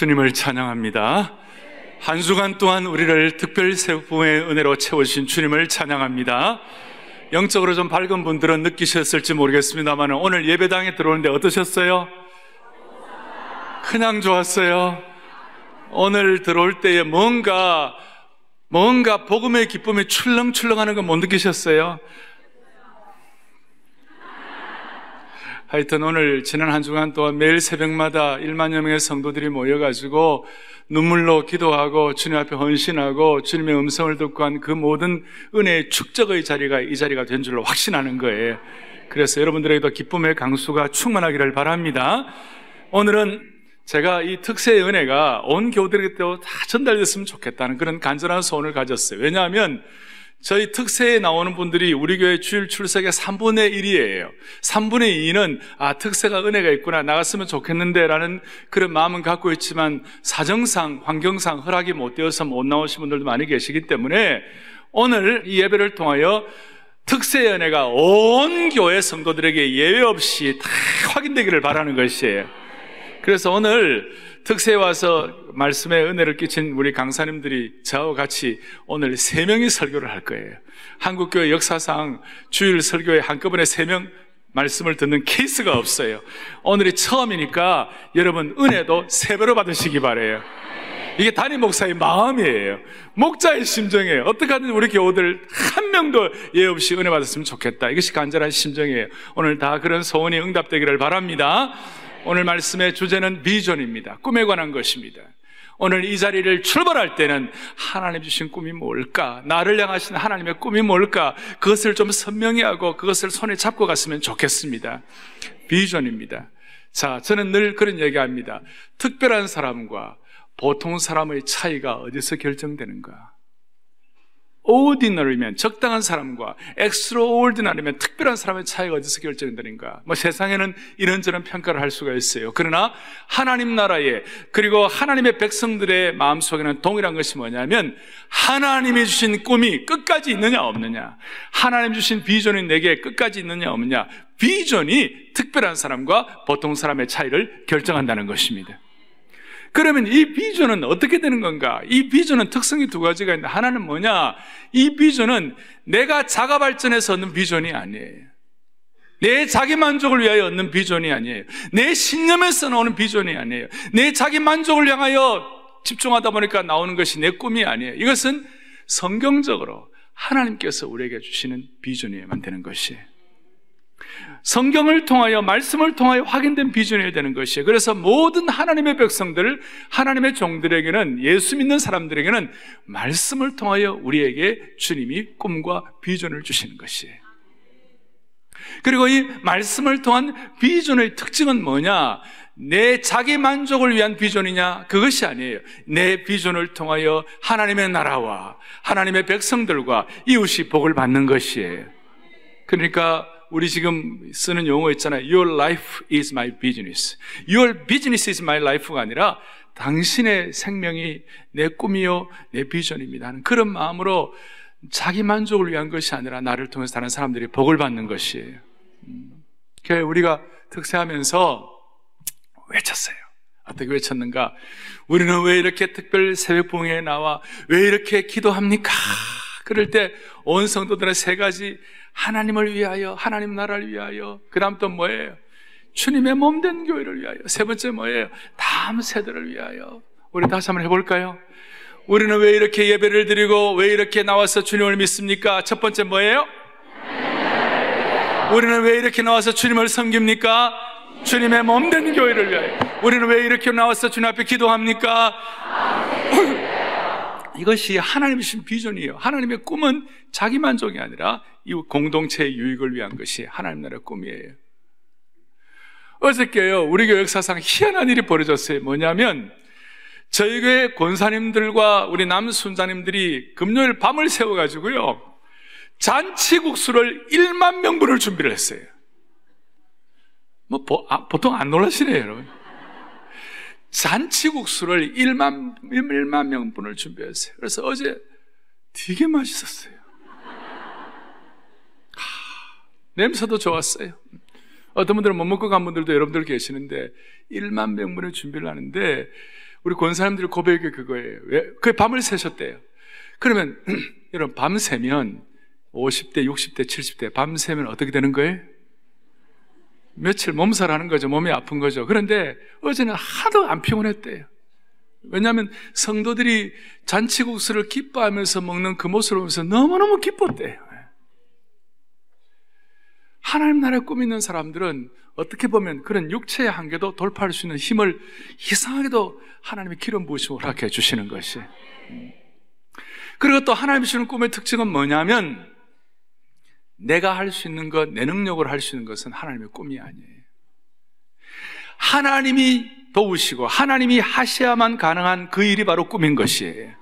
주님을 찬양합니다. 한 주간 동안 우리를 특별 새벽부의 은혜로 채워주신 주님을 찬양합니다. 영적으로 좀 밝은 분들은 느끼셨을지 모르겠습니다만 오늘 예배당에 들어오는데 어떠셨어요? 그냥 좋았어요. 오늘 들어올 때에 뭔가 복음의 기쁨이 출렁출렁하는 거 못 느끼셨어요? 하여튼 오늘 지난 한 주간 동안 매일 새벽마다 1만여 명의 성도들이 모여가지고 눈물로 기도하고 주님 앞에 헌신하고 주님의 음성을 듣고 한 그 모든 은혜의 축적의 자리가 이 자리가 된 줄로 확신하는 거예요. 그래서 여러분들에게도 기쁨의 강수가 충만하기를 바랍니다. 오늘은 제가 이 특세의 은혜가 온 교우들에게도 다 전달됐으면 좋겠다는 그런 간절한 소원을 가졌어요. 왜냐하면 저희 특세에 나오는 분들이 우리 교회 주일 출석의 3분의 1이에요. 3분의 2는 특세가 은혜가 있구나, 나갔으면 좋겠는데 라는 그런 마음은 갖고 있지만 사정상, 환경상 허락이 못 되어서 못 나오신 분들도 많이 계시기 때문에 오늘 이 예배를 통하여 특세의 은혜가 온 교회 성도들에게 예외 없이 다 확인되기를 바라는 것이에요. 그래서 오늘 특세에 와서 말씀의 은혜를 끼친 우리 강사님들이 저와 같이 오늘 3명이 설교를 할 거예요. 한국교회 역사상 주일 설교에 한꺼번에 3명 말씀을 듣는 케이스가 없어요. 오늘이 처음이니까 여러분 은혜도 3배로 받으시기 바라요. 이게 담임 목사의 마음이에요. 목자의 심정이에요. 어떻게 하든 우리 교우들 한 명도 예외 없이 은혜 받았으면 좋겠다. 이것이 간절한 심정이에요. 오늘 다 그런 소원이 응답되기를 바랍니다. 오늘 말씀의 주제는 비전입니다. 꿈에 관한 것입니다. 오늘 이 자리를 출발할 때는 하나님 주신 꿈이 뭘까? 나를 향하신 하나님의 꿈이 뭘까? 그것을 좀 선명히 하고 그것을 손에 잡고 갔으면 좋겠습니다. 비전입니다. 자, 저는 늘 그런 얘기합니다. 특별한 사람과 보통 사람의 차이가 어디서 결정되는가? ordinary면 적당한 사람과 extraordinary면 특별한 사람의 차이가 어디서 결정되는가? 세상에는 이런저런 평가를 할 수가 있어요. 그러나 하나님 나라에 그리고 하나님의 백성들의 마음속에는 동일한 것이 뭐냐면 하나님이 주신 꿈이 끝까지 있느냐 없느냐, 하나님 주신 비전이 내게 끝까지 있느냐 없느냐, 비전이 특별한 사람과 보통 사람의 차이를 결정한다는 것입니다. 그러면 이 비전은 어떻게 되는 건가? 이 비전은 특성이 2가지가 있는데, 하나는 뭐냐? 이 비전은 내가 자가 발전해서 얻는 비전이 아니에요. 내 자기 만족을 위하여 얻는 비전이 아니에요. 내 신념에서 나오는 비전이 아니에요. 내 자기 만족을 향하여 집중하다 보니까 나오는 것이 내 꿈이 아니에요. 이것은 성경적으로 하나님께서 우리에게 주시는 비전이어야만 되는 것이에요. 성경을 통하여, 말씀을 통하여 확인된 비전이어야 되는 것이에요. 그래서 모든 하나님의 백성들, 하나님의 종들에게는, 예수 믿는 사람들에게는 말씀을 통하여 우리에게 주님이 꿈과 비전을 주시는 것이에요. 그리고 이 말씀을 통한 비전의 특징은 뭐냐? 내 자기 만족을 위한 비전이냐? 그것이 아니에요. 내 비전을 통하여 하나님의 나라와 하나님의 백성들과 이웃이 복을 받는 것이에요. 그러니까 우리 지금 쓰는 용어 있잖아요. Your life is my business. Your business is my life가 아니라 당신의 생명이 내 꿈이요, 내 비전입니다 하는 그런 마음으로 자기 만족을 위한 것이 아니라 나를 통해서 다른 사람들이 복을 받는 것이에요. 그래서 우리가 특세하면서 외쳤어요. 어떻게 외쳤는가? 우리는 왜 이렇게 특별 새벽 부흥회에 나와 왜 이렇게 기도합니까? 그럴 때 온 성도들은 3가지, 하나님을 위하여, 하나님 나라를 위하여, 그 다음 또 뭐예요? 주님의 몸된 교회를 위하여, 3번째 뭐예요? 다음 세대를 위하여. 우리 다시 한번 해볼까요? 우리는 왜 이렇게 예배를 드리고 왜 이렇게 나와서 주님을 믿습니까? 첫 번째 뭐예요? 우리는 왜 이렇게 나와서 주님을 섬깁니까? 주님의 몸된 교회를 위하여. 우리는 왜 이렇게 나와서 주님 앞에 기도합니까? 이것이 하나님의 주신 비전이에요. 하나님의 꿈은 자기 만족이 아니라 이 공동체의 유익을 위한 것이 하나님 나라의 꿈이에요. 어저께요, 우리 교회 역사상 희한한 일이 벌어졌어요. 뭐냐면 저희 교회 권사님들과 우리 남순자님들이 금요일 밤을 새워가지고요, 잔치국수를 1만 명분을 준비를 했어요. 보통 안 놀라시네요, 여러분. 잔치국수를 1만 명분을 준비했어요. 그래서 어제 되게 맛있었어요. 냄새도 좋았어요. 어떤 분들은 못 먹고 간 분들도 여러분들 계시는데 1만 명분을 준비를 하는데 우리 권사님들의 고백이 그거예요. 왜? 그게 밤을 새셨대요. 그러면 여러분 밤새면 50대, 60대, 70대 밤새면 어떻게 되는 거예요? 며칠 몸살하는 거죠. 몸이 아픈 거죠. 그런데 어제는 하도 안 피곤했대요. 왜냐하면 성도들이 잔치국수를 기뻐하면서 먹는 그 모습을 보면서 너무너무 기뻤대요. 하나님 나라의 꿈 있는 사람들은 어떻게 보면 그런 육체의 한계도 돌파할 수 있는 힘을 이상하게도 하나님의 기름 부으심으로 허락해 주시는 것이. 그리고 또 하나님이 주시는 꿈의 특징은 뭐냐면 내가 할 수 있는 것, 내 능력으로 할 수 있는 것은 하나님의 꿈이 아니에요. 하나님이 도우시고 하나님이 하셔야만 가능한 그 일이 바로 꿈인 것이에요.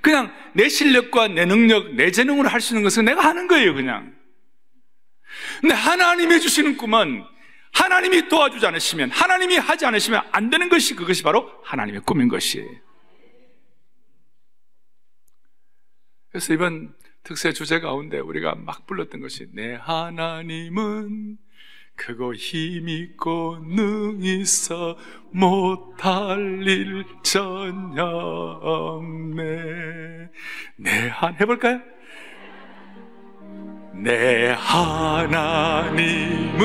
그냥 내 실력과 내 능력, 내 재능으로 할 수 있는 것은 내가 하는 거예요, 그냥. 근데 하나님이 주시는 꿈은 하나님이 도와주지 않으시면, 하나님이 하지 않으시면 안 되는 것이, 그것이 바로 하나님의 꿈인 것이에요. 그래서 이번 특세 주제 가운데 우리가 막 불렀던 것이 내 하나님은 크고 힘있고 능히 있어 못할 일 전혀 없네. 해볼까요? 내 하나님은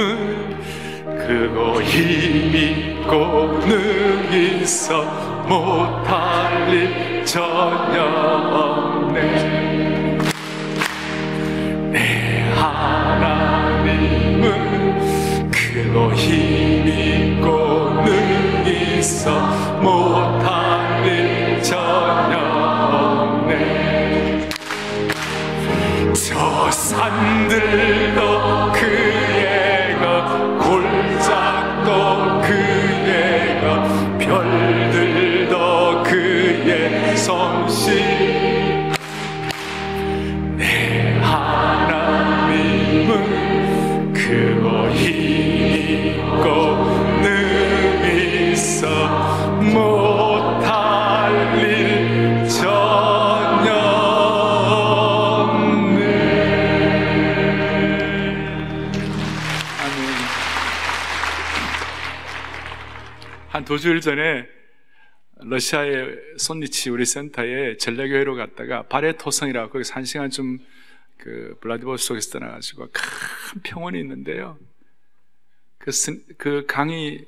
크고 힘있고 능히 있어 못할 일 전혀 없네. 내 하나님은 크고 힘있고 능히 있어 못할 일 전혀 없네. 저 산들도 그의 것, 골짜기도 그의 것, 별들도 그의 솜씨. 내 하나님은 크고 힘있고 능히 있어 못할 일 전혀 없네. 아멘. 한 2주일 전에 러시아의 손니치 우리 센터에 전략여행으로 갔다가 바레토성이라고 거기서 1시간쯤 그 블라디보스톡에서 떠나가지고 큰 평원이 있는데요. 그 강이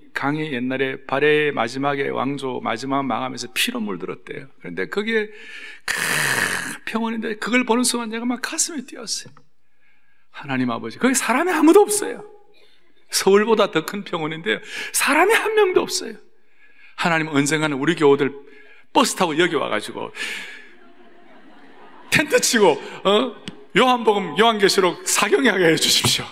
옛날에 바레의 마지막에 왕조 마지막 망하면서 피로 물들었대요. 그런데 거기에 큰 평원인데 그걸 보는 순간 내가 막 가슴이 뛰었어요. 하나님 아버지, 거기 사람이 아무도 없어요. 서울보다 더 큰 평원인데요, 사람이 한 명도 없어요. 하나님 언젠가는 우리 교우들 버스 타고 여기 와가지고 텐트 치고 요한복음, 요한계시록 사경하게 해주십시오.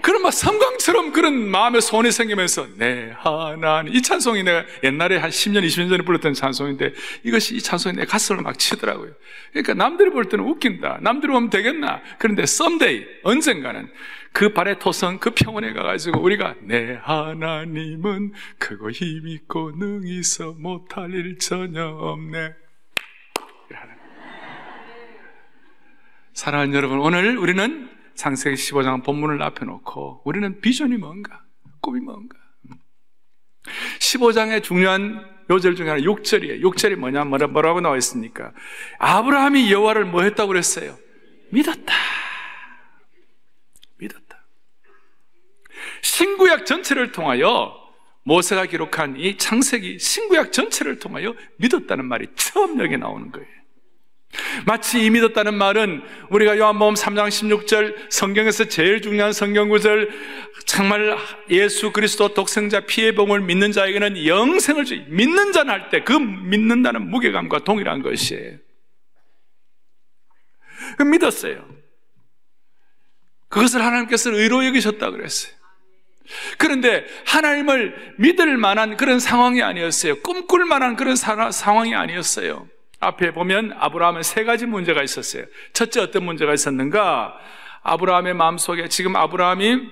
그런 막 섬광처럼 그런 마음의 소원이 생기면서 내 하나님, 이 찬송이 내가 옛날에 한 10년, 20년 전에 불렀던 찬송인데 이것이 이 찬송이 내 가슴을 막 치더라고요. 그러니까 남들이 볼 때는 웃긴다, 남들이 보면 되겠나. 그런데 someday, 언젠가는 그 바레토성 그 평원에 가가지고 우리가 내 하나님은 크고 힘있고 능히 있어 못할 일 전혀 없네. 사랑하는 여러분, 오늘 우리는 창세기 15장 본문을 앞에 놓고 우리는 비전이 뭔가, 꿈이 뭔가. 15장의 중요한 요절 중에 하나 6절이에요. 6절이 뭐라고 나와 있습니까? 아브라함이 여호와를 뭐 했다고 그랬어요? 믿었다. 신구약 전체를 통하여 모세가 기록한 이 창세기 신구약 전체를 통하여 믿었다는 말이 처음 여기 나오는 거예요. 마치 이 믿었다는 말은 우리가 요한복음 3장 16절 성경에서 제일 중요한 성경구절, 정말 예수 그리스도 독생자 피의 복음을 믿는 자에게는 영생을 주, 믿는 자는 할 때 그 믿는다는 무게감과 동일한 것이에요. 그 믿었어요. 그것을 하나님께서 의로 여기셨다고 그랬어요. 그런데 하나님을 믿을 만한 그런 상황이 아니었어요. 꿈꿀 만한 그런 상황이 아니었어요. 앞에 보면 아브라함은 3가지 문제가 있었어요. 첫째, 어떤 문제가 있었는가? 아브라함의 마음속에, 지금 아브라함이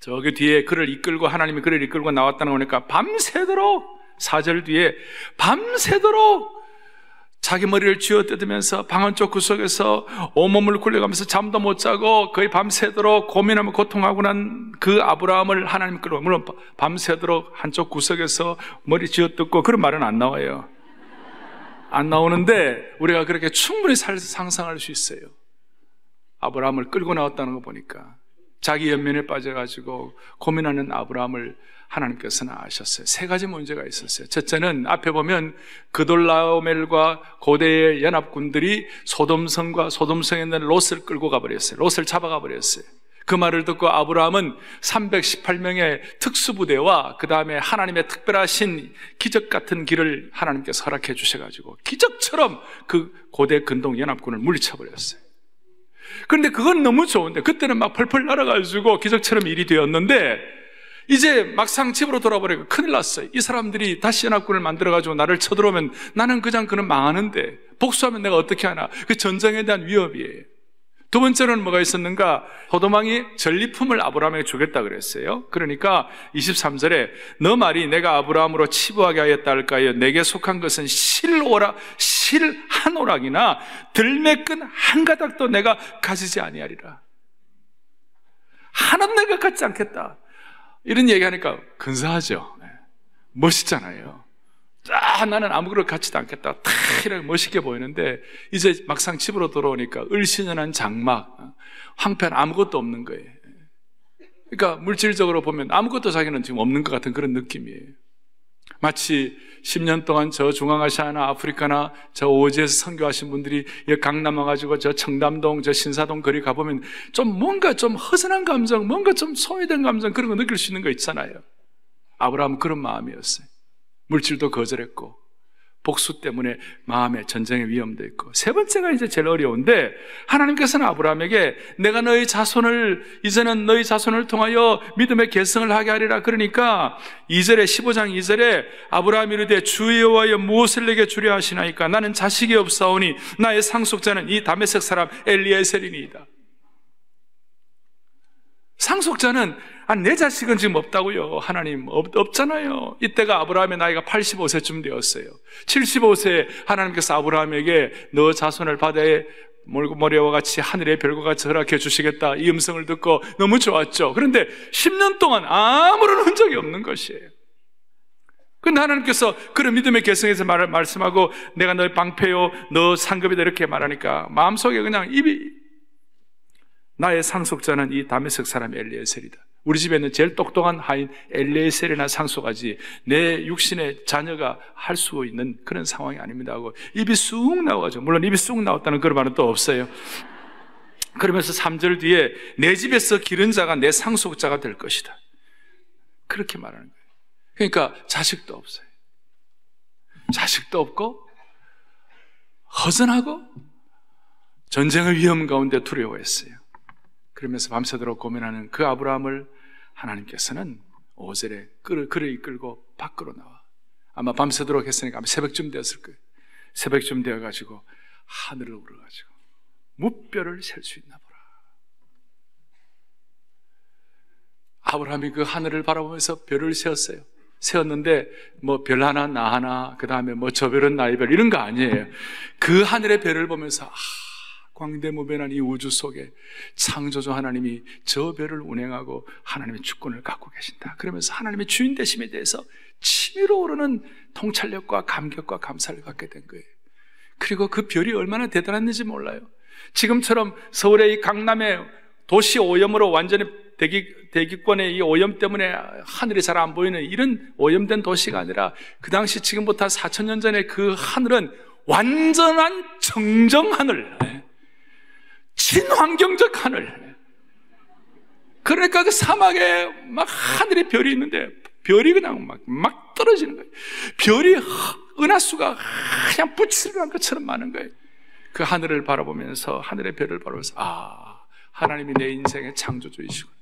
저기 뒤에 그를 이끌고, 하나님이 그를 이끌고 나왔다는 거니까 밤새도록, 4절 뒤에 밤새도록 자기 머리를 쥐어뜯으면서 방 한쪽 구석에서 온몸을 굴려가면서 잠도 못 자고 거의 밤새도록 고민하며 고통하고 난 그 아브라함을 하나님 끌어, 물론 밤새도록 한쪽 구석에서 머리 쥐어뜯고 그런 말은 안 나와요. 안 나오는데 우리가 그렇게 충분히 상상할 수 있어요. 아브라함을 끌고 나왔다는 거 보니까 자기 연민에 빠져가지고 고민하는 아브라함을 하나님께서는 아셨어요. 세 가지 문제가 있었어요. 첫째는 앞에 보면 그돌라오멜과 고대의 연합군들이 소돔성에 있는 롯을 끌고 가버렸어요. 롯을 잡아가 버렸어요. 그 말을 듣고 아브라함은 318명의 특수부대와 그 다음에 하나님의 특별하신 기적 같은 길을 하나님께서 허락해 주셔가지고 기적처럼 그 고대 근동 연합군을 물리쳐버렸어요. 그런데 그건 너무 좋은데 그때는 막 펄펄 날아가지고 기적처럼 일이 되었는데 이제 막상 집으로 돌아버리고 큰일 났어요. 이 사람들이 다시 연합군을 만들어가지고 나를 쳐들어오면 나는 그는 망하는데 복수하면 내가 어떻게 하나. 그 전쟁에 대한 위협이에요. 두 번째로는 뭐가 있었는가? 소돔왕이 전리품을 아브라함에게 주겠다 그랬어요. 그러니까 23절에 너 말이 내가 아브라함으로 치부하게 하였다 할까요? 내게 속한 것은 실 한 오락이나 들매끈 한 가닥도 내가 가지지 아니하리라. 하나도 내가 갖지 않겠다. 이런 얘기하니까 근사하죠. 멋있잖아요. 나는 아무것도 갖지도 않겠다. 탁 이렇게 멋있게 보이는데 이제 막상 집으로 돌아오니까 을신연한 장막, 황폐한 아무것도 없는 거예요. 그러니까 물질적으로 보면 아무것도 자기는 지금 없는 것 같은 그런 느낌이에요. 마치 10년 동안 저 중앙아시아나 아프리카나 저 오지에서 선교하신 분들이 강남 와가지고 저 청담동, 저 신사동 거리 가보면 좀 뭔가 좀 허전한 감정, 뭔가 좀 소외된 감정 그런 거 느낄 수 있는 거 있잖아요. 아브라함은 그런 마음이었어요. 물질도 거절했고 복수 때문에 마음에 전쟁의 위험도 있고 세 번째가 이제 제일 어려운데 하나님께서는 아브라함에게 내가 이제는 너희 자손을 통하여 믿음의 계승을 하게 하리라. 그러니까 15장 2절에 아브라함이 이르되 주 여호와여 무엇을 내게 주려 하시나이까 나는 자식이 없사오니 나의 상속자는 이 다메섹 사람 엘리에셀이니이다. 상속자는 내 자식은 지금 없다고요. 하나님 없잖아요. 이때가 아브라함의 나이가 85세쯤 되었어요. 75세에 하나님께서 아브라함에게 너 자손을 바다의 모래와 같이 하늘의 별과 같이 허락해 주시겠다 이 음성을 듣고 너무 좋았죠. 그런데 10년 동안 아무런 흔적이 없는 것이에요. 근데 하나님께서 그런 믿음의 계승에서 말씀하고 내가 너의 방패요 너 상급이다 이렇게 말하니까 마음속에 그냥 나의 상속자는 이 다메섹 사람 엘리에셀이다. 우리 집에 있는 제일 똑똑한 하인 엘리에셀이나 상속하지 내 육신의 자녀가 할 수 있는 그런 상황이 아닙니다 하고 입이 쑥 나와가지고, 물론 입이 쑥 나왔다는 그런 말은 또 없어요. 그러면서 3절 뒤에 내 집에서 기른 자가 내 상속자가 될 것이다 그렇게 말하는 거예요. 그러니까 자식도 없어요. 자식도 없고 허전하고 전쟁의 위험 가운데 두려워했어요. 그러면서 밤새도록 고민하는 그 아브라함을 하나님께서는 5절에 그를 이끌고 밖으로 나와. 아마 밤새도록 했으니까 아마 새벽쯤 되었을 거예요. 새벽쯤 되어가지고 하늘을 우러가지고 무뼈를 셀 수 있나 보라. 아브라함이 그 하늘을 바라보면서 별을 세었어요. 세웠는데 뭐 별 하나 나 하나 그 다음에 뭐 저 별은 나의 별 이런 거 아니에요. 그 하늘의 별을 보면서 광대무변한 이 우주 속에 창조주 하나님이 저 별을 운행하고 하나님의 주권을 갖고 계신다. 그러면서 하나님의 주인 되심에 대해서 치밀어 오르는 통찰력과 감격과 감사를 갖게 된 거예요. 그리고 그 별이 얼마나 대단했는지 몰라요. 지금처럼 서울의 이 강남의 도시 오염으로 완전히 대기권의 이 오염 때문에 하늘이 잘 안 보이는 이런 오염된 도시가 아니라 그 당시 지금부터 4,000년 전에 그 하늘은 완전한 정정 하늘, 친환경적 하늘. 그러니까 그 사막에 막 하늘에 별이 있는데 별이 그냥 막 떨어지는 거예요. 별이 은하수가 그냥 부치를 한 것처럼 많은 거예요. 그 하늘을 바라보면서 하늘의 별을 바라보면서 하나님이 내 인생의 창조주이시구나.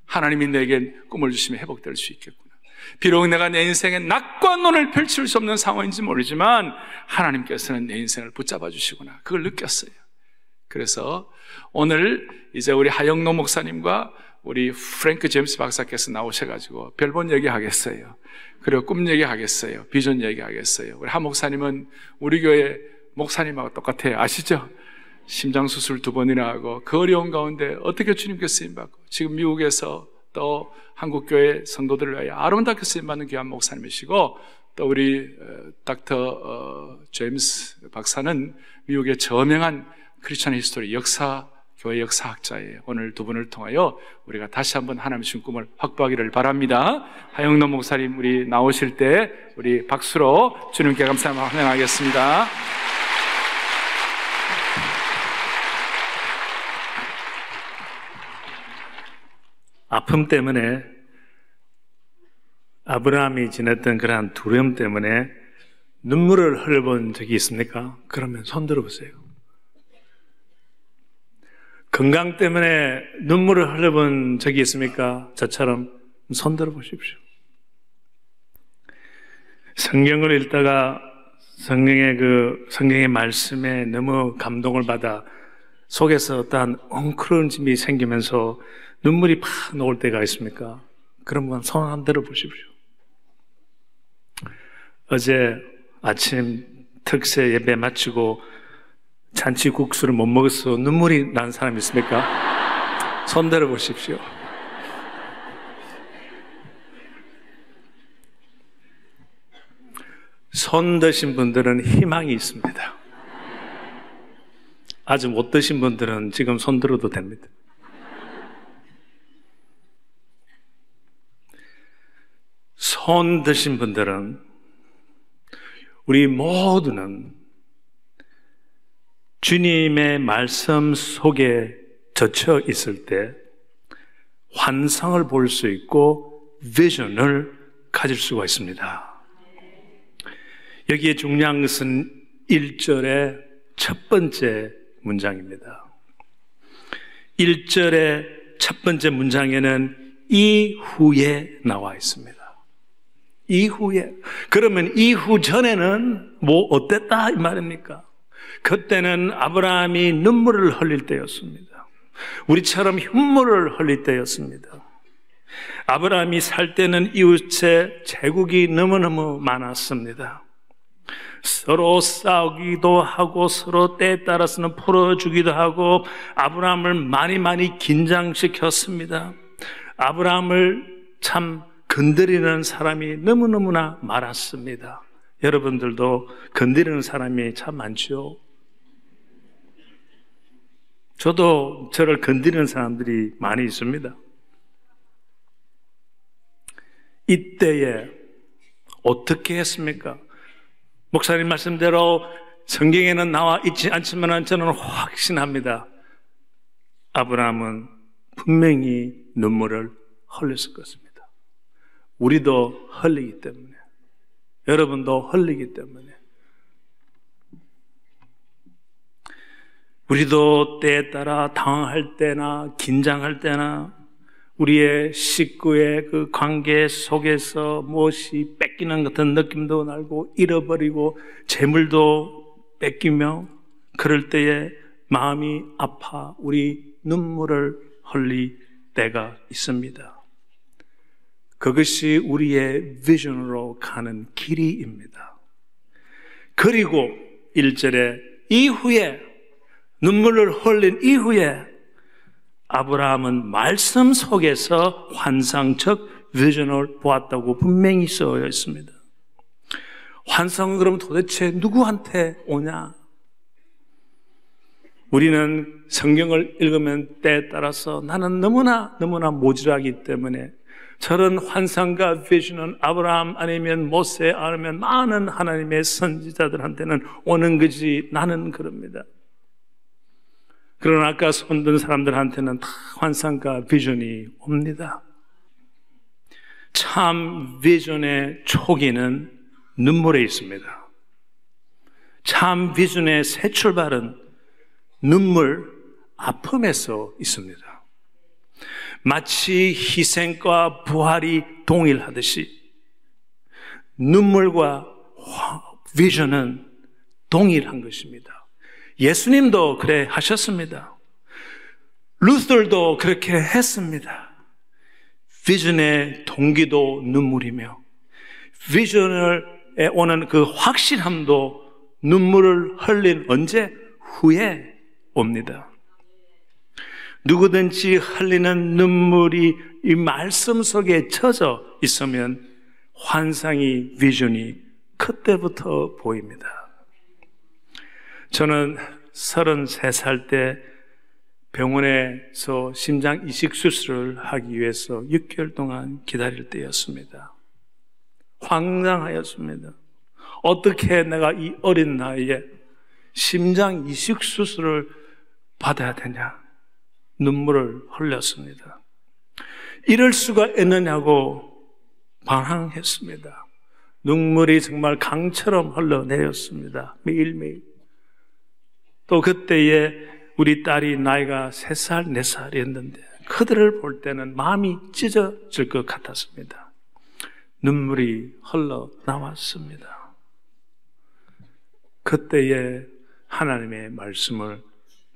하나님이 내게 꿈을 주시면 회복될 수 있겠구나. 비록 내가 내 인생에 낙과 논을 펼칠 수 없는 상황인지 모르지만 하나님께서는 내 인생을 붙잡아 주시구나. 그걸 느꼈어요. 그래서 오늘 이제 우리 하영노 목사님과 우리 프랭크 제임스 박사께서 나오셔가지고 별본 얘기하겠어요. 그리고 꿈 얘기하겠어요. 비전 얘기하겠어요. 우리 한 목사님은 우리 교회 목사님하고 똑같아요. 아시죠? 심장수술 2번이나 하고 그 어려운 가운데 어떻게 주님께 쓰임받고 지금 미국에서 또 한국교회 성도들을 위하여 아름답게 쓰임받는 귀한 목사님이시고, 또 우리 닥터 제임스 박사는 미국의 저명한 크리스천 히스토리 교회 역사학자예요. 오늘 두 분을 통하여 우리가 다시 한번 하나님 주신 꿈을 확보하기를 바랍니다. 하영돈 목사님 우리 나오실 때 우리 박수로 주님께 감사함을 환영하겠습니다. 아픔 때문에, 아브라함이 지냈던 그러한 두려움 때문에 눈물을 흘려본 적이 있습니까? 그러면 손 들어보세요. 건강 때문에 눈물을 흘려본 적이 있습니까? 저처럼 손 들어보십시오. 성경을 읽다가 성경의 말씀에 너무 감동을 받아 속에서 어떠한 엉클어짐이 생기면서 눈물이 팍 나올 때가 있습니까? 그런 분 손 한번 들어보십시오. 어제 아침 특세 예배 마치고 잔치국수를 못 먹어서 눈물이 난 사람 있습니까? 손 들어보십시오. 손 드신 분들은 희망이 있습니다. 아직 못 드신 분들은 지금 손 들어도 됩니다. 손 드신 분들은, 우리 모두는 주님의 말씀 속에 젖혀 있을 때 환상을 볼 수 있고 비전을 가질 수가 있습니다. 여기에 중요한 것은 1절의 첫 번째 문장입니다. 1절의 첫 번째 문장에는 이후에 나와 있습니다. 이후에. 그러면 이후 전에는 뭐 어땠다 이 말입니까? 그때는 아브라함이 눈물을 흘릴 때였습니다. 우리처럼 흉물을 흘릴 때였습니다. 아브라함이 살 때는 이웃의 제국이 너무너무 많았습니다. 서로 싸우기도 하고 서로 때에 따라서는 풀어주기도 하고 아브라함을 많이 긴장시켰습니다. 아브라함을 참 건드리는 사람이 너무너무나 많았습니다. 여러분들도 건드리는 사람이 참 많죠. 저도 저를 건드리는 사람들이 많이 있습니다. 이때에 어떻게 했습니까? 목사님 말씀대로 성경에는 나와 있지 않지만 저는 확신합니다. 아브라함은 분명히 눈물을 흘렸을 것입니다. 우리도 흘리기 때문에, 여러분도 흘리기 때문에, 우리도 때에 따라 당황할 때나 긴장할 때나 우리의 식구의 그 관계 속에서 무엇이 뺏기는 같은 느낌도 나고 잃어버리고 재물도 뺏기며 그럴 때에 마음이 아파 우리 눈물을 흘릴 때가 있습니다. 그것이 우리의 비전으로 가는 길이입니다. 그리고 1절에 이후에, 눈물을 흘린 이후에 아브라함은 말씀 속에서 환상적 비전을 보았다고 분명히 써 있습니다. 환상은 그럼 도대체 누구한테 오냐? 우리는 성경을 읽으면 때에 따라서 나는 너무나 모질하기 때문에 저런 환상과 비전은 아브라함 아니면 모세 아니면 많은 하나님의 선지자들한테는 오는 거지 나는 그럽니다. 그러나 아까 손든 사람들한테는 다 환상과 비전이 옵니다. 참 비전의 초기는 눈물에 있습니다. 참 비전의 새 출발은 눈물, 아픔에서 있습니다. 마치 희생과 부활이 동일하듯이 눈물과 비전은 동일한 것입니다. 예수님도 그래 하셨습니다. 루터도 그렇게 했습니다. 비전의 동기도 눈물이며 비전에 오는 그 확실함도 눈물을 흘린 언제? 후에 옵니다. 누구든지 흘리는 눈물이 이 말씀 속에 젖어 있으면 환상이, 비전이 그때부터 보입니다. 저는 33살 때 병원에서 심장 이식 수술을 하기 위해서 6개월 동안 기다릴 때였습니다. 황당하였습니다. 어떻게 내가 이 어린 나이에 심장 이식 수술을 받아야 되냐? 눈물을 흘렸습니다. 이럴 수가 있느냐고 반항했습니다. 눈물이 정말 강처럼 흘러내렸습니다. 매일매일. 또 그때에 우리 딸이 나이가 3살, 4살이었는데 그들을 볼 때는 마음이 찢어질 것 같았습니다. 눈물이 흘러나왔습니다. 그때에 하나님의 말씀을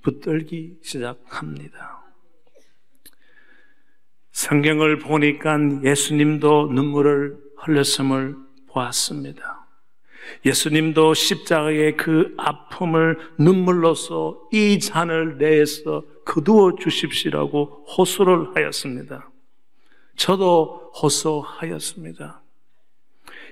붙들기 시작합니다. 성경을 보니까 예수님도 눈물을 흘렸음을 보았습니다. 예수님도 십자가의 그 아픔을 눈물로써 이 잔을 내에서 거두어 주십시라고 호소를 하였습니다. 저도 호소하였습니다.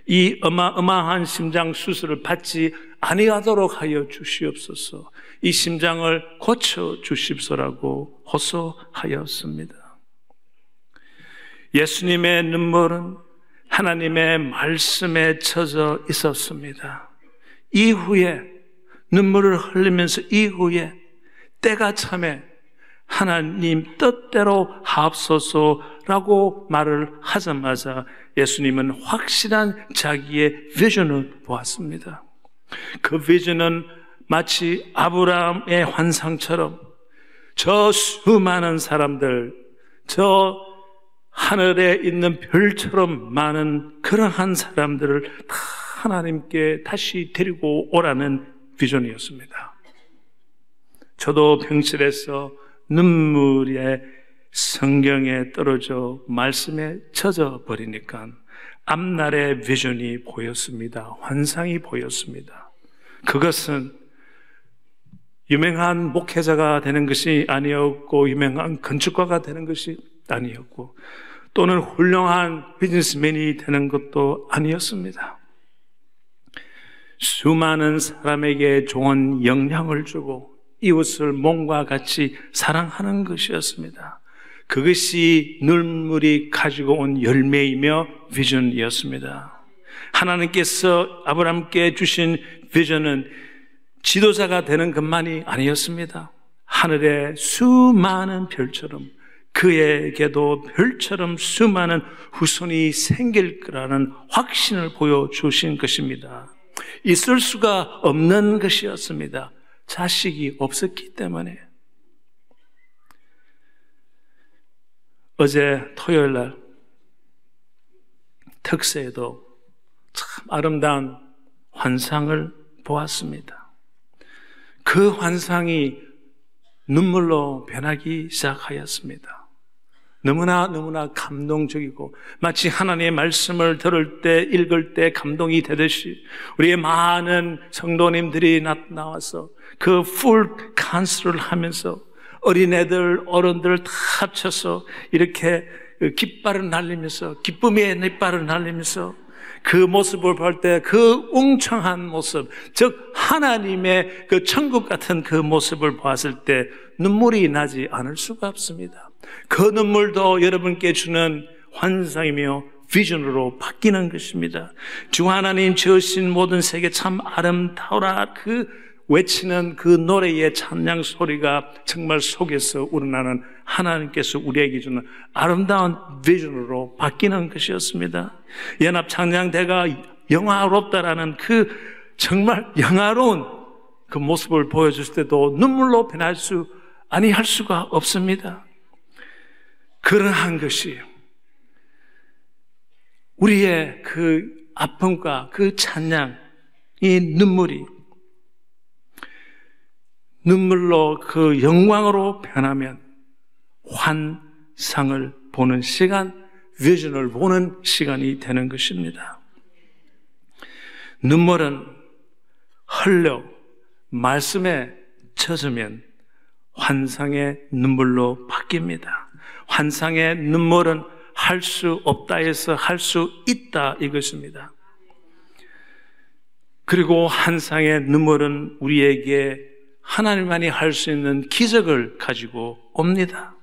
이 어마어마한 심장 수술을 받지 아니하도록 하여 주시옵소서. 이 심장을 고쳐 주십소라고 호소하였습니다. 예수님의 눈물은 하나님의 말씀에 젖어 있었습니다. 이후에 눈물을 흘리면서 이후에 때가 참에 하나님 뜻대로 하옵소서라고 말을 하자마자 예수님은 확실한 자기의 비전을 보았습니다. 그 비전은 마치 아브라함의 환상처럼 저 수많은 사람들, 저 하늘에 있는 별처럼 많은 그러한 사람들을 다 하나님께 다시 데리고 오라는 비전이었습니다. 저도 병실에서 눈물에 성경에 떨어져 말씀에 젖어 버리니까 앞날의 비전이 보였습니다. 환상이 보였습니다. 그것은 유명한 목회자가 되는 것이 아니었고 유명한 건축가가 되는 것이 아니었고 또는 훌륭한 비즈니스맨이 되는 것도 아니었습니다. 수많은 사람에게 좋은 영향을 주고 이웃을 몸과 같이 사랑하는 것이었습니다. 그것이 눈물이 가지고 온 열매이며 비전이었습니다. 하나님께서 아브라함께 주신 비전은 지도자가 되는 것만이 아니었습니다. 하늘의 수많은 별처럼 그에게도 별처럼 수많은 후손이 생길 거라는 확신을 보여주신 것입니다. 있을 수가 없는 것이었습니다. 자식이 없었기 때문에. 어제 토요일 날 특세에도 참 아름다운 환상을 보았습니다. 그 환상이 눈물로 변하기 시작하였습니다. 너무나 감동적이고 마치 하나님의 말씀을 들을 때, 읽을 때 감동이 되듯이 우리의 많은 성도님들이 나와서 그 풀 칸스를 하면서 어린애들, 어른들 다 합쳐서 이렇게 깃발을 날리면서 기쁨의 깃발을 날리면서 그 모습을 볼 때 그 웅청한 모습, 즉 하나님의 그 천국 같은 그 모습을 봤을 때 눈물이 나지 않을 수가 없습니다. 그 눈물도 여러분께 주는 환상이며 비전으로 바뀌는 것입니다. 주 하나님 지으신 모든 세계 참 아름다워라 그 외치는 그 노래의 찬양 소리가 정말 속에서 우러나는 하나님께서 우리에게 주는 아름다운 비전으로 바뀌는 것이었습니다. 연합 찬양대가 영화롭다라는 그 정말 영화로운 그 모습을 보여줄 때도 눈물로 변할 수 아니할 수가 없습니다. 그러한 것이 우리의 그 아픔과 그 찬양, 이 눈물로 그 영광으로 변하면 환상을 보는 시간, 비전을 보는 시간이 되는 것입니다. 눈물은 흘려 말씀에 젖으면 환상의 눈물로 바뀝니다. 환상의 눈물은 할 수 없다 해서 할 수 있다 이것입니다. 그리고 환상의 눈물은 우리에게 하나님만이 할 수 있는 기적을 가지고 옵니다.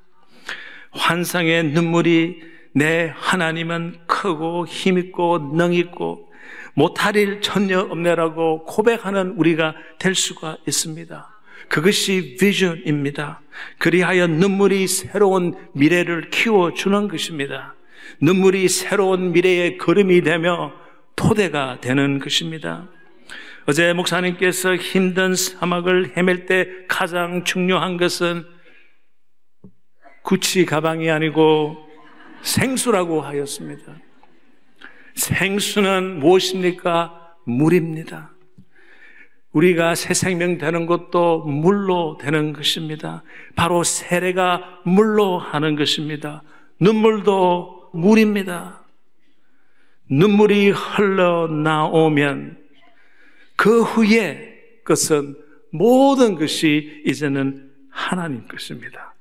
환상의 눈물이 내 하나님은 크고 힘있고 능있고 못할 일 전혀 없네라고 고백하는 우리가 될 수가 있습니다. 그것이 비전입니다. 그리하여 눈물이 새로운 미래를 키워주는 것입니다. 눈물이 새로운 미래의 걸음이 되며 토대가 되는 것입니다. 어제 목사님께서 힘든 사막을 헤맬 때 가장 중요한 것은 구찌 가방이 아니고 생수라고 하였습니다. 생수는 무엇입니까? 물입니다. 우리가 새 생명 되는 것도 물로 되는 것입니다. 바로 세례가 물로 하는 것입니다. 눈물도 물입니다. 눈물이 흘러나오면 그 후에 것은 모든 것이 이제는 하나님 것입니다.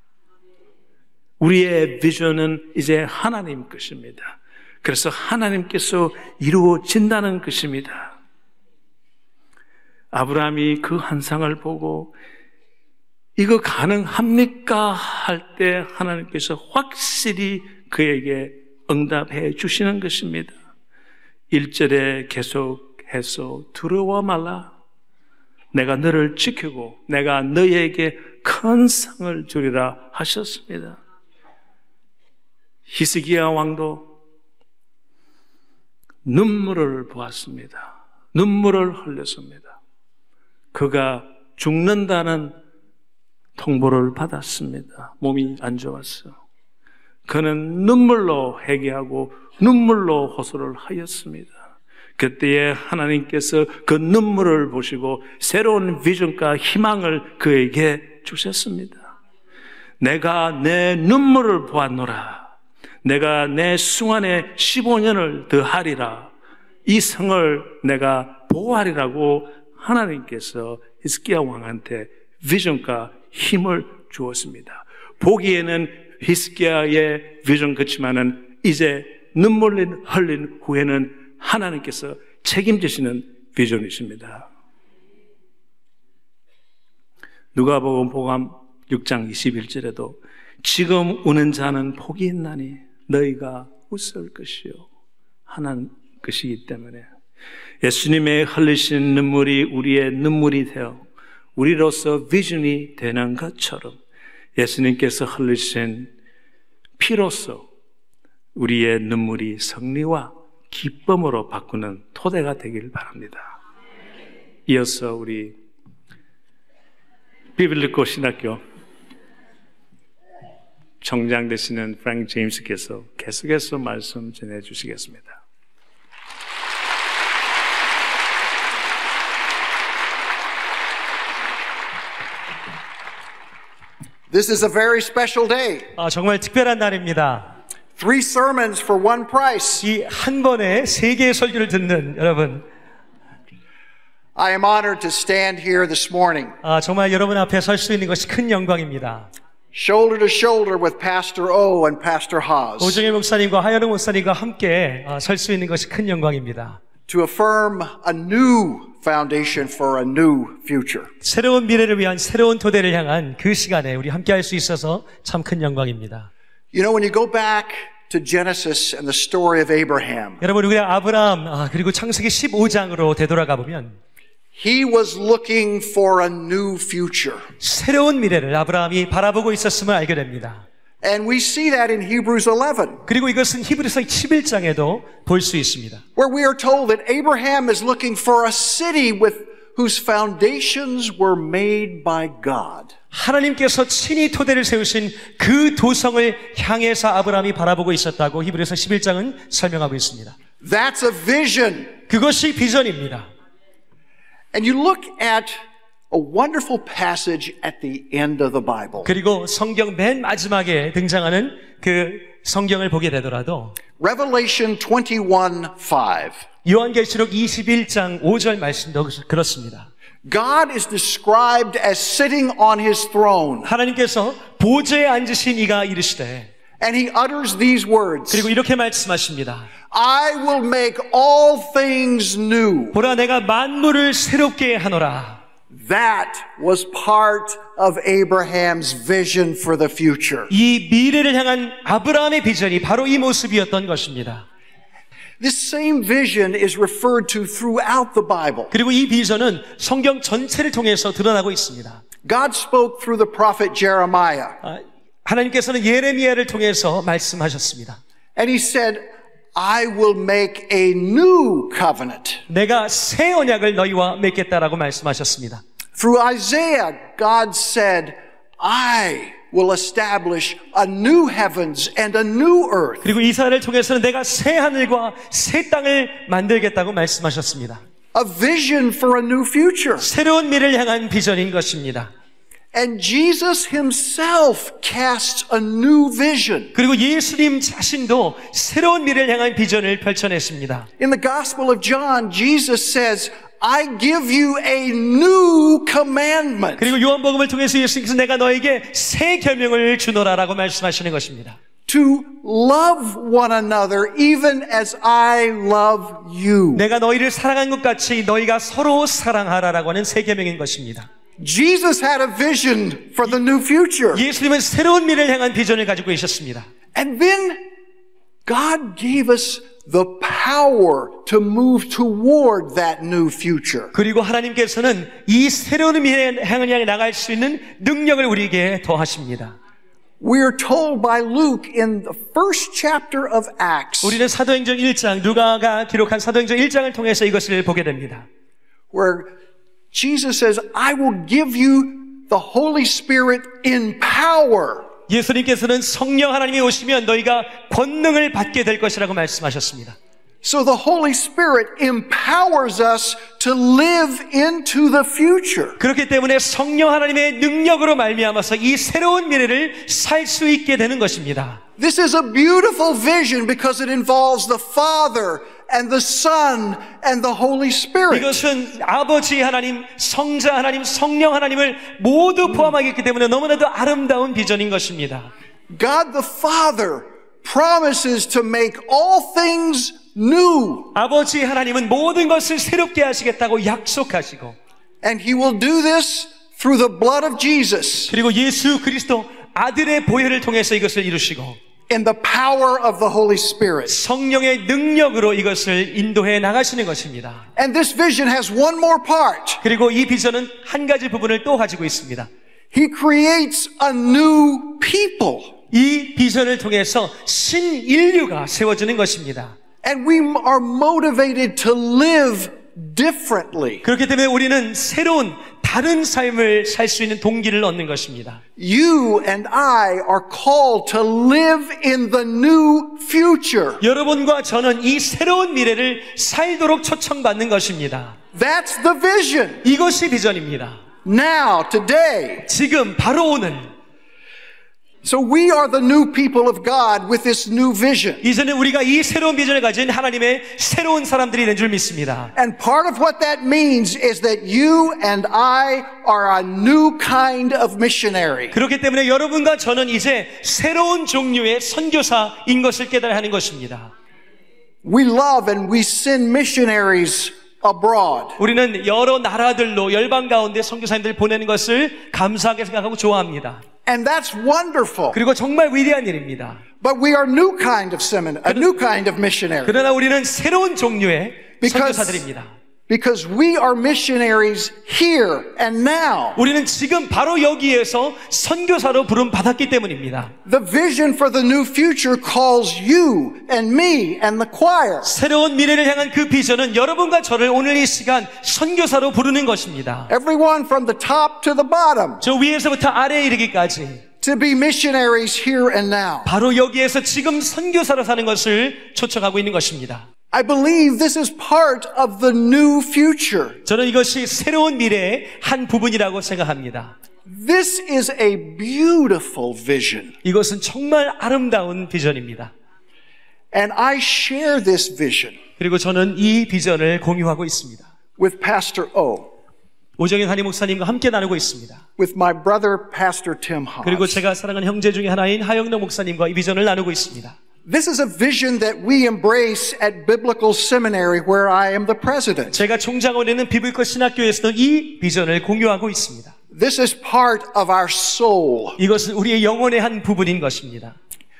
우리의 비전은 이제 하나님 것입니다. 그래서 하나님께서 이루어진다는 것입니다. 아브라함이 그 환상을 보고 이거 가능합니까? 할 때 하나님께서 확실히 그에게 응답해 주시는 것입니다. 1절에 계속해서 두려워 말라. 내가 너를 지키고 내가 너에게 큰 상을 주리라 하셨습니다. 히스기야 왕도 눈물을 보았습니다. 눈물을 흘렸습니다. 그가 죽는다는 통보를 받았습니다. 몸이 안 좋았어. 그는 눈물로 회개하고 눈물로 호소를 하였습니다. 그때에 하나님께서 그 눈물을 보시고 새로운 비전과 희망을 그에게 주셨습니다. 내가 내 눈물을 보았노라. 내가 내 수완에 15년을 더하리라. 이 성을 내가 보호하리라고 하나님께서 히스기야 왕한테 비전과 힘을 주었습니다. 보기에는 히스기야의 비전 같지만은 이제 눈물 흘린 후에는 하나님께서 책임지시는 비전이십니다. 누가복음 6장 21절에도 지금 우는 자는 복이 있나니 너희가 웃을 것이요 하는 것이기 때문에 예수님의 흘리신 눈물이 우리의 눈물이 되어 우리로서 비전이 되는 것처럼 예수님께서 흘리신 피로서 우리의 눈물이 승리와 기쁨으로 바꾸는 토대가 되길 바랍니다. 이어서 우리 비빌리코 신학교 총장 되시는 프랭크 제임스께서 계속해서 말씀 전해 주시겠습니다. This is a very special day. 정말 특별한 날입니다. 3 sermons for one price. 이 한 번에 3개의 설교를 듣는 여러분, I am honored to stand here this morning. 정말 여러분 앞에 설 수 있는 것이 큰 영광입니다. Shoulder to shoulder with Pastor O and Pastor Haas. 오정일 목사님과 하현웅 목사님과 함께 설 수 있는 것이 큰 영광입니다. To affirm a new foundation for a new future. 새로운 미래를 위한 새로운 토대를 향한 그 시간에 우리 함께 할 수 있어서 참 큰 영광입니다. You know, when you go back to Genesis and the story of Abraham, 여러분, 우리가 아브라함 그리고 창세기 15장으로 되돌아가 보면 he was looking for a new future. 새로운 미래를 아브라함이 바라보고 있었음을 알게 됩니다. And we see that in Hebrews 11. 그리고 이것은 히브리서 11장에도 볼 수 있습니다. Where we are told that Abraham is looking for a city whose foundations were made by God. 하나님께서 친히 토대를 세우신 그 도성을 향해서 아브라함이 바라보고 있었다고 히브리서 11장은 설명하고 있습니다. That's a vision. 그것이 비전입니다. And you look at a wonderful passage at the end of the Bible. 그리고 성경 맨 마지막에 등장하는 그 성경을 보게 되더라도 Revelation 21:5. 요한계시록 21장 5절 말씀도 그렇습니다. God is described as sitting on his throne. 하나님께서 보좌에 앉으신 이가 이르시되 And he utters these words. 그리고 이렇게 말씀하십니다. I will make all things new. 보라 내가 만물을 새롭게 하노라. That was part of Abraham's vision for the future. 이 미래를 향한 아브라함의 비전이 바로 이 모습이었던 것입니다. This same vision is referred to throughout the Bible. 그리고 이 비전은 성경 전체를 통해서 드러나고 있습니다. God spoke through the prophet Jeremiah. 하나님께서는 예레미야를 통해서 말씀하셨습니다. And he said, I will make a new covenant. 내가 새 언약을 너희와 맺겠다라고 말씀하셨습니다. Through Isaiah, God said, I will establish a new heavens and a new earth. 그리고 이사야를 통해서는 내가 새 하늘과 새 땅을 만들겠다고 말씀하셨습니다. A vision for a new future. 새로운 미래를 향한 비전인 것입니다. And Jesus himself casts a new vision. 그리고 예수님 자신도 새로운 미래를 향한 비전을 펼쳐냈습니다. In the Gospel of John, Jesus says, I give you a new commandment. 그리고 요한복음을 통해서 예수님께서 내가 너에게 새 계명을 주노라라고 말씀하시는 것입니다. To love one another even as I love you. 내가 너희를 사랑한 것 같이 너희가 서로 사랑하라라고 하는 새 계명인 것입니다. Jesus had a vision for the new future. 예수님은 새로운 미래를 향한 비전을 가지고 계셨습니다. And then God gave us the power to move toward that new future. 그리고 하나님께서는 이 새로운 미래를 향해 나갈 수 있는 능력을 우리에게 더하십니다. We are told by Luke in the first chapter of Acts, 우리는 사도행전 1장, 누가가 기록한 사도행전 1장을 통해서 이것을 보게 됩니다. where Jesus says, I will give you the Holy Spirit in power. 예수님께서는 성령 하나님이 오시면 너희가 권능을 받게 될 것이라고 말씀하셨습니다. So the Holy Spirit empowers us to live into the future. 그렇기 때문에 성령 하나님의 능력으로 말미암아서 이 새로운 미래를 살 수 있게 되는 것입니다. This is a beautiful vision because it involves the Father and the Son and the Holy Spirit. 이것은 아버지 하나님, 성자 하나님, 성령 하나님을 모두 포함하기 때문에 너무나도 아름다운 비전인 것입니다. God the Father promises to make all things new. 아버지 하나님은 모든 것을 새롭게 하시겠다고 약속하시고 And He will do this through the blood of Jesus. 그리고 예수 그리스도 아들의 보혈을 통해서 이것을 이루시고 In the power of the Holy Spirit. 성령의 능력으로 이것을 인도해 나가시는 것입니다. And this vision has one more part. 그리고 이 비전은 한 가지 부분을 또 가지고 있습니다. He creates a new people. 이 비전을 통해서 신인류가 세워지는 것입니다. And we are motivated to live differently. 그렇기 때문에 우리는 새로운 다른 삶을 살 수 있는 동기를 얻는 것입니다. You and I are called to live in the new future. 여러분과 저는 이 새로운 미래를 살도록 초청받는 것입니다. That's the vision. 이것이 비전입니다. Now, today. 지금 바로 오늘. So we are the new people of God with this new vision. 이제는 우리가 이 새로운 비전을 가진 하나님의 새로운 사람들이 된 줄 믿습니다. And part of what that means is that you and I are a new kind of missionary. 그렇기 때문에 여러분과 저는 이제 새로운 종류의 선교사인 것을 깨달아야 하는 것입니다. We love and we send missionaries abroad. 우리는 여러 나라들로 열방 가운데 선교사님들 보내는 것을 감사하게 생각하고 좋아합니다. And that's wonderful. 그리고 정말 위대한 일입니다. But we are new kind of a new kind of missionary. 그러나 우리는 새로운 종류의 선교사들입니다. Because we are missionaries here and now. 우리는 지금 바로 여기에서 선교사로 부름 받았기 때문입니다. The vision for the new future calls you and me and the choir. 새로운 미래를 향한 그 비전은 여러분과 저를 오늘 이 시간 선교사로 부르는 것입니다. Everyone from the top to the bottom. 저 위에서부터 아래에 이르기까지 To be missionaries here and now. 바로 여기에서 지금 선교사로 사는 것을 초청하고 있는 것입니다. I believe this is part of the new future. 저는 이것이 새로운 미래의 한 부분이라고 생각합니다. This is a beautiful vision. 이것은 정말 아름다운 비전입니다. And I share this vision 그리고 저는 이 비전을 공유하고 있습니다. with Pastor O, 오정현 한임 목사님과 함께 나누고 있습니다. with my brother Pastor Tim 그리고 Haas. 제가 사랑하는 형제 중에 하나인 하영동 목사님과 이 비전을 나누고 있습니다. This is a vision that we embrace at Biblical Seminary where I am the president. 제가 총장으로 있는 비블리컬 신학교에서도 이 비전을 공유하고 있습니다. This is part of our soul. 이것은 우리의 영혼의 한 부분인 것입니다.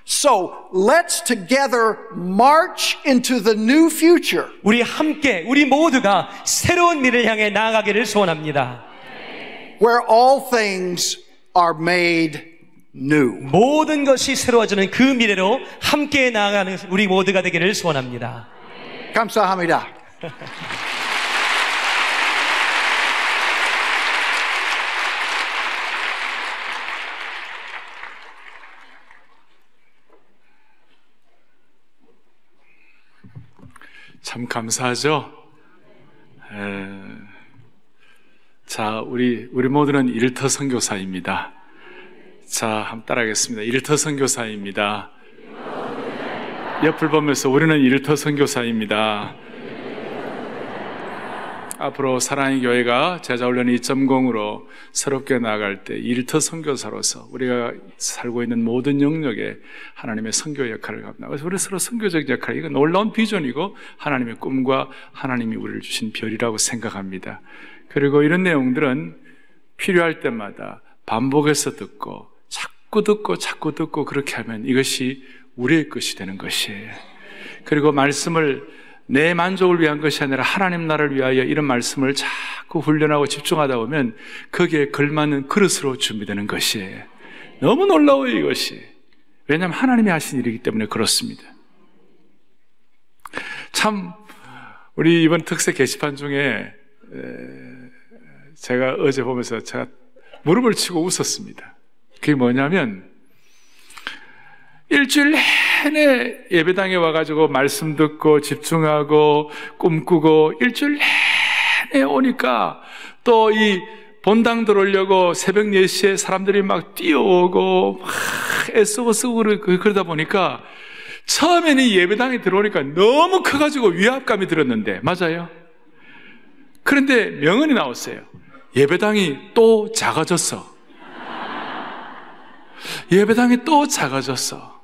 So let's together march into the new future. 우리 함께, 우리 모두가 새로운 미래를 향해 나아가기를 소원합니다. Where all things are made new. 모든 것이 새로워지는 그 미래로 함께 나아가는 우리 모두가 되기를 소원합니다. 감사합니다. 참 감사하죠. 자, 우리 모두는 일터 선교사입니다. 자, 한번 따라하겠습니다. 일터 선교사입니다. 옆을 보면서 우리는 일터 선교사입니다. 앞으로 사랑의 교회가 제자훈련 2.0으로 새롭게 나아갈 때 일터 선교사로서 우리가 살고 있는 모든 영역에 하나님의 선교 역할을 합니다. 그래서 우리 서로 선교적 역할, 이건 놀라운 비전이고 하나님의 꿈과 하나님이 우리를 주신 별이라고 생각합니다. 그리고 이런 내용들은 필요할 때마다 반복해서 듣고 자꾸 듣고 그렇게 하면 이것이 우리의 것이 되는 것이에요. 그리고 말씀을 내 만족을 위한 것이 아니라 하나님 나라를 위하여 이런 말씀을 자꾸 훈련하고 집중하다 보면 거기에 걸맞는 그릇으로 준비되는 것이에요. 너무 놀라워요, 이것이. 왜냐하면 하나님이 하신 일이기 때문에 그렇습니다. 참 우리 이번 특세 게시판 중에 제가 어제 보면서 제가 무릎을 치고 웃었습니다. 그게 뭐냐면 일주일 내내 예배당에 와가지고 말씀 듣고 집중하고 꿈꾸고 일주일 내내 오니까 또 이 본당 들어오려고 새벽 4시에 사람들이 막 뛰어오고 막 애쓰고 쓰고 그러다 보니까 처음에는 이 예배당에 들어오니까 너무 커가지고 위압감이 들었는데, 맞아요? 그런데 명언이 나왔어요. 예배당이 또 작아졌어. 예배당이 또 작아졌어.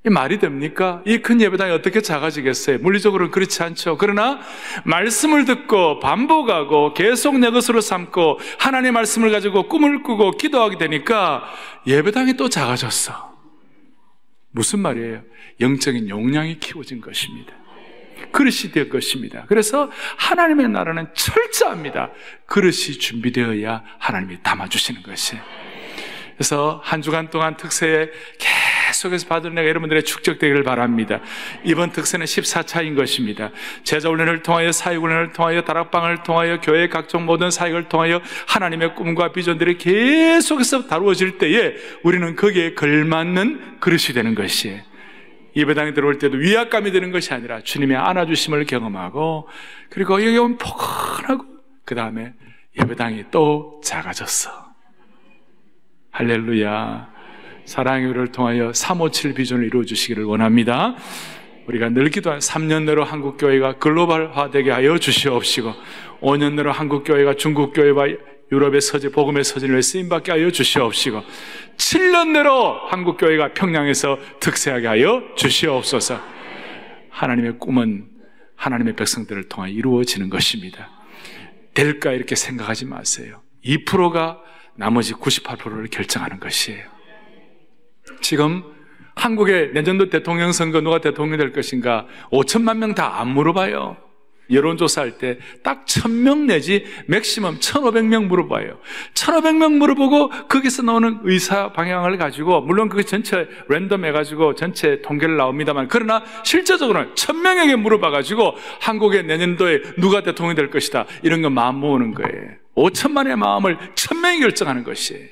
이 말이 됩니까? 이 큰 예배당이 어떻게 작아지겠어요? 물리적으로는 그렇지 않죠. 그러나 말씀을 듣고 반복하고 계속 내 것으로 삼고 하나님의 말씀을 가지고 꿈을 꾸고 기도하게 되니까 예배당이 또 작아졌어. 무슨 말이에요? 영적인 용량이 키워진 것입니다. 그릇이 될 것입니다. 그래서 하나님의 나라는 철저합니다. 그릇이 준비되어야 하나님이 담아주시는 것이에요. 그래서 한 주간 동안 특세에 계속해서 받은 내가 여러분들의 축적되기를 바랍니다. 이번 특세는 14차인 것입니다. 제자훈련을 통하여, 사역훈련을 통하여, 다락방을 통하여, 교회의 각종 모든 사역을 통하여 하나님의 꿈과 비전들이 계속해서 다루어질 때에 우리는 거기에 걸맞는 그릇이 되는 것이에요. 예배당에 들어올 때도 위압감이 드는 것이 아니라 주님의 안아주심을 경험하고, 그리고 여기 오면 포근하고, 그 다음에 예배당이 또 작아졌어. 할렐루야. 사랑의 교회를 통하여 357 비전을 이루어 주시기를 원합니다. 우리가 늘 기도한 3년 내로 한국교회가 글로벌화되게 하여 주시옵시고, 5년 내로 한국교회가 중국교회와 유럽의 서재, 복음의 서진을 쓰임받게 하여 주시옵시고, 7년 내로 한국교회가 평양에서 득세하게 하여 주시옵소서. 하나님의 꿈은 하나님의 백성들을 통해 이루어지는 것입니다. 될까 이렇게 생각하지 마세요. 2%가 나머지 98%를 결정하는 것이에요. 지금 한국의 내년도 대통령 선거 누가 대통령이 될 것인가 5천만 명 다 안 물어봐요. 여론조사할 때 딱 1,000명 내지 맥시멈 1,500명 물어봐요. 1,500명 물어보고 거기서 나오는 의사 방향을 가지고, 물론 그게 전체 랜덤 해가지고 전체 통계를 나옵니다만, 그러나 실제적으로는 1,000명에게 물어봐가지고 한국의 내년도에 누가 대통령이 될 것이다 이런 거 마음 모으는 거예요. 5천만의 마음을 1,000명이 결정하는 것이에요.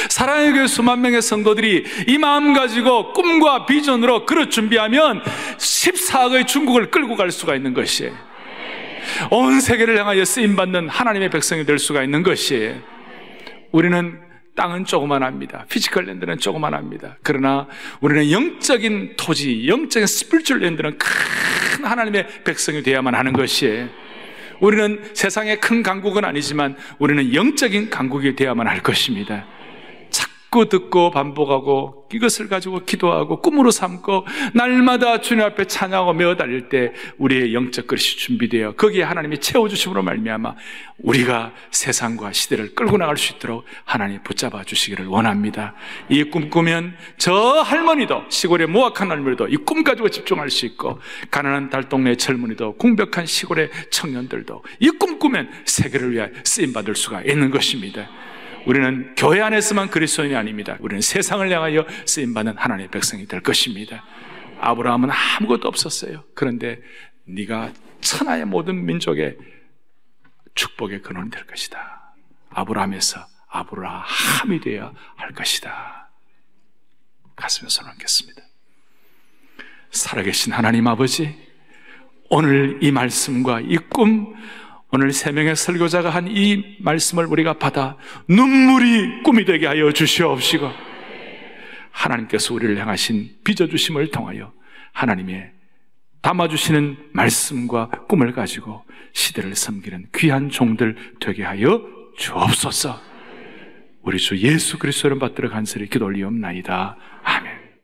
사랑의 교회 수만 명의 성도들이 이 마음 가지고 꿈과 비전으로 그릇 준비하면 14억의 중국을 끌고 갈 수가 있는 것이에요. 온 세계를 향하여 쓰임받는 하나님의 백성이 될 수가 있는 것이에요. 우리는 땅은 조그만합니다. 피지컬 랜드는 조그만합니다. 그러나 우리는 영적인 토지, 영적인 스피리추얼 랜드는 큰 하나님의 백성이 되어야만 하는 것이에요. 우리는 세상의 큰 강국은 아니지만 우리는 영적인 강국이 되어야만 할 것입니다. 자꾸 듣고 반복하고 이것을 가지고 기도하고 꿈으로 삼고 날마다 주님 앞에 찬양하고 메어 달릴 때 우리의 영적 그릇이 준비되어 거기에 하나님이 채워주심으로 말미암아 우리가 세상과 시대를 끌고 나갈 수 있도록 하나님 붙잡아 주시기를 원합니다. 이 꿈 꾸면 저 할머니도, 시골의 모악한 할머니도 이 꿈 가지고 집중할 수 있고, 가난한 달동네 젊은이도, 궁벽한 시골의 청년들도 이 꿈 꾸면 세계를 위하여 쓰임받을 수가 있는 것입니다. 우리는 교회 안에서만 그리스도인이 아닙니다. 우리는 세상을 향하여 쓰임받는 하나님의 백성이 될 것입니다. 아브라함은 아무것도 없었어요. 그런데 네가 천하의 모든 민족의 축복의 근원이 될 것이다. 아브라함에서 아브라함이 되어야 할 것이다. 가슴에 손을 얹겠습니다. 살아계신 하나님 아버지, 오늘 이 말씀과 이 꿈, 오늘 3명의 설교자가 한 이 말씀을 우리가 받아 눈물이 꿈이 되게 하여 주시옵시고, 하나님께서 우리를 향하신 빚어주심을 통하여 하나님의 담아주시는 말씀과 꿈을 가지고 시대를 섬기는 귀한 종들 되게 하여 주옵소서. 우리 주 예수 그리스도를 받들어 간절히 기도 올리옵나이다.